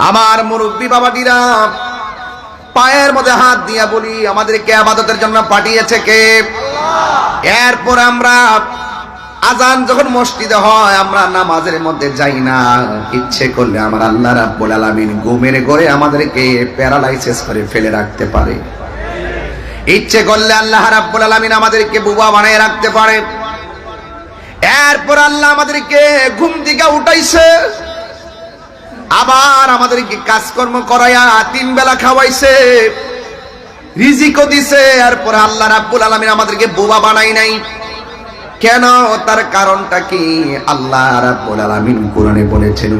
আমার মুরব্বী বাবাজিরা, পায়ের মধ্যে হাত দিয়া বলি, আমাদেরকে ইবাদতের জন্য পাঠিয়েছে কে? এরপর আমরা আজান যখন মসজিদে হয়, আমরা নামাজের মধ্যে যাই না। ইচ্ছে করলে আমার আল্লাহ রাব্বুল আলামিন ঘুমের ঘরে আমাদেরকে প্যারালাইসিস করে ফেলে রাখতে পারে। ইচ্ছে করলে আল্লাহ রাব্বুল আলামিন আমাদেরকে বুবা বানিয়ে রাখতে পারে। এরপর আল্লাহ আমাদেরকে ঘুম থেকে উঠাইছে, আবার আমাদেরকে কাজকর্ম করাইয়া 3 বেলা খাওয়াইছে, রিজিকও দিছে। এরপর আল্লাহ রাব্বুল আলামিন আমাদেরকে বোবা বানাই নাই। কেন? তার কারণটা কি? আল্লাহ রাব্বুল আলামিন কোরআনে বলেছেন,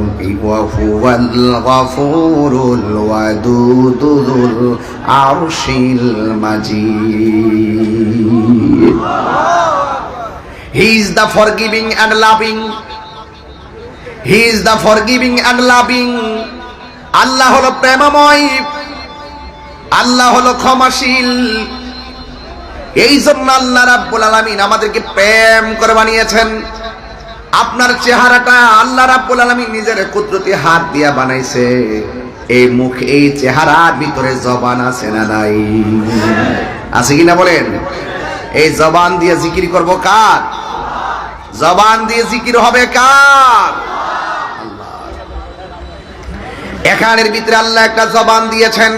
ওয়া হুয়াল গফুরুল ওয়াদুদুল আরশিল মাজিদ। He is the forgiving and loving. He is the forgiving and loving. আল্লাহ হলো প্রেমময়, আল্লাহ হলো ক্ষমাশীল। এই জন্য আল্লাহ রাব্বুল আলামিন আমাদেরকে প্রেম করে বানিয়েছেন। আপনার চেহারাটা আল্লাহ রাব্বুল আলামিন নিজের কুদরতি হাত দিয়া বানাইছে। এই মুখ, এই চেহারার ভিতরে জবান আছে না নাই? আছে কিনা বলেন? এই জবান দিয়ে জিকির করব কার? জবান দিয়ে জিকির হবে কার? এখানের ভিতরে আল্লাহ একটা জবান দিয়েছেন।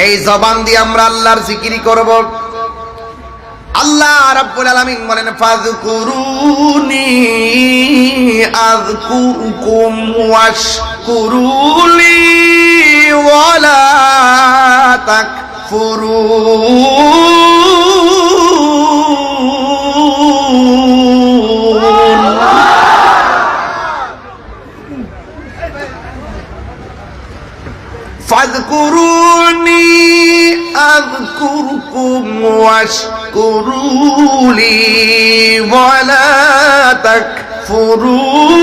এই জবান দিয়ে আমরা আল্লাহর জিকির করব। আল্লাহ রাব্বুল আলামিন বলেন, ফাযকুরুনি আযকুরকুম ওয়াশকুরুলি ওয়ালা তাকফুরুন। ফাযকুরুনি আযকুরকুম ওয়াশকুরুলি ওয়ালা তাকফুরুন।